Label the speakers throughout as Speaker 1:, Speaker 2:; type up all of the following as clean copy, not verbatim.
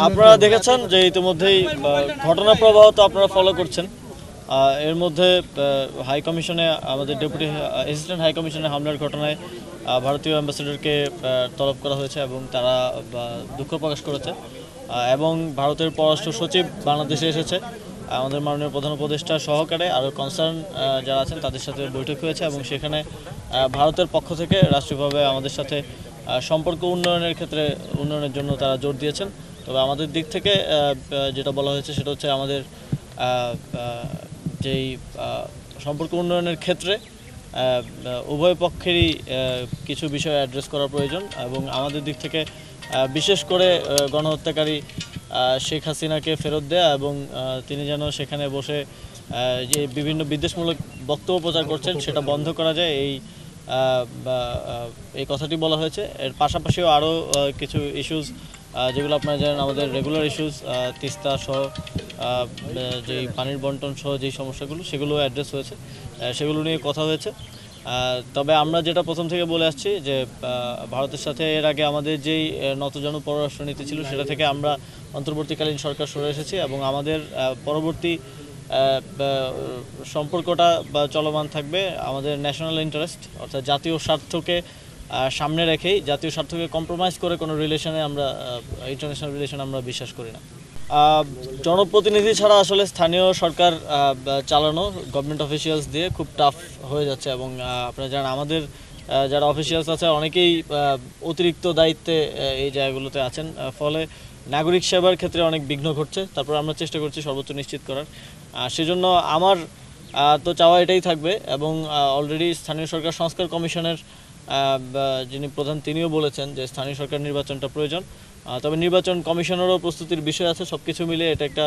Speaker 1: আপনারা দেখেছেন যে ইতিমধ্যেই ঘটনা প্রবাহ তো আপনারা ফলো করছেন। এর মধ্যে হাই কমিশনে আমাদের ডেপুটি অ্যাসিস্ট্যান্ট হাই কমিশনে হামলার ঘটনায় ভারতীয় অ্যাম্বাসেডরকে তলব করা হয়েছে এবং তারা দুঃখ প্রকাশ করেছে এবং ভারতের পররাষ্ট্র সচিব বাংলাদেশে এসেছে। আমাদের মাননীয় প্রধান উপদেষ্টা সহকারে আরও কনসার্ন যারা আছেন তাদের সাথে বৈঠক হয়েছে এবং সেখানে ভারতের পক্ষ থেকে রাষ্ট্রীয়ভাবে আমাদের সাথে সম্পর্ক উন্নয়নের জন্য তারা জোর দিয়েছেন। তবে আমাদের দিক থেকে যেটা বলা হয়েছে সেটা হচ্ছে আমাদের যেই সম্পর্ক উন্নয়নের ক্ষেত্রে উভয় পক্ষেরই কিছু বিষয় অ্যাড্রেস করা প্রয়োজন এবং আমাদের দিক থেকে বিশেষ করে গণহত্যাকারী শেখ হাসিনাকে ফেরত দেয়া এবং তিনি যেন সেখানে বসে যে বিভিন্ন বিদ্বেষমূলক বক্তব্য প্রচার করছেন সেটা বন্ধ করা যায় এই কথাটি বলা হয়েছে। এর পাশাপাশিও আরও কিছু ইস্যুস যেগুলো আপনারা জানেন আমাদের রেগুলার ইস্যুস তিস্তা সহ যেই পানির বন্টন সহ যেই সমস্যাগুলো সেগুলো অ্যাড্রেস হয়েছে, সেগুলো নিয়ে কথা হয়েছে। তবে আমরা যেটা প্রথম থেকে বলে আসছি যে ভারতের সাথে এর আগে আমাদের যেই নতজানু পররাষ্ট্রনীতি ছিল সেটা থেকে আমরা অন্তর্বর্তীকালীন সরকার সরে এসেছি এবং আমাদের পরবর্তী সম্পর্কটা চলমান থাকবে আমাদের ন্যাশনাল ইন্টারেস্ট অর্থাৎ জাতীয় স্বার্থকে সামনে রেখেই, জাতীয় স্বার্থকে কম্প্রোমাইজ করে কোনো রিলেশনে আমরা ইন্টারন্যাশনাল রিলেশন আমরা বিশ্বাস করি না। জনপ্রতিনিধি ছাড়া আসলে স্থানীয় সরকার চালানো গভর্নমেন্ট অফিসিয়ালস দিয়ে খুব টাফ হয়ে যাচ্ছে এবং আপনারা জানেন আমাদের যারা অফিসিয়ালস আছে অনেকেই অতিরিক্ত দায়িত্বে এই জায়গাগুলোতে আছেন, ফলে নাগরিক সেবার ক্ষেত্রে অনেক বিঘ্ন ঘটছে। তারপর আমরা চেষ্টা করছি সর্বোচ্চ নিশ্চিত করার। সেজন্য আমার তো চাওয়া এটাই থাকবে এবং অলরেডি স্থানীয় সরকার সংস্কার কমিশনের যিনি প্রধান তিনিও বলেছেন যে স্থানীয় সরকার নির্বাচনটা প্রয়োজন। তবে নির্বাচন কমিশনেরও প্রস্তুতির বিষয় আছে। সব কিছু মিলে এটা একটা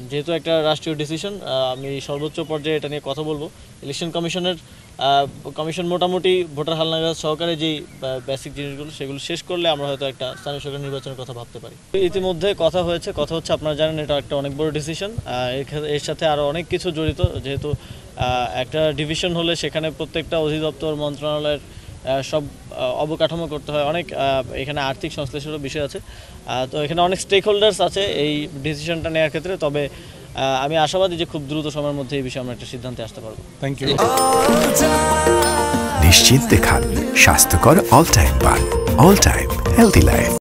Speaker 1: যেহেতু একটা রাষ্ট্রীয় ডিসিশন, আমি সর্বোচ্চ পর্যায়ে এটা নিয়ে কথা বলবো। ইলেকশন কমিশন মোটামুটি ভোটার হালনাগাদ সহকারে যেই বেসিক জিনিসগুলো সেগুলো শেষ করলে আমরা হয়তো একটা স্থানীয় সরকার নির্বাচনের কথা ভাবতে পারি। ইতিমধ্যে কথা হচ্ছে আপনারা জানেন এটা একটা অনেক বড় ডিসিশন। এর সাথে আরও অনেক কিছু জড়িত, যেহেতু একটা ডিভিশন হলে সেখানে প্রত্যেকটা অধিদপ্তর মন্ত্রণালয়ের সব অবকাঠামো করতে হয়, অনেক এখানে আর্থিক সংশ্লেষেরও বিষয় আছে। তো এখানে অনেক স্টেক হোল্ডার্স আছে এই ডিসিশনটা নেওয়ার ক্ষেত্রে। তবে আমি আশাবাদী যে খুব দ্রুত সময়ের মধ্যে এই বিষয়ে আমরা একটা সিদ্ধান্তে আসতে পারবো।
Speaker 2: Thank you.
Speaker 3: নিশ্চিন্তে খান স্বাস্থ্যকর অল টাইম পান, অল টাইম হেলদি লাইফ।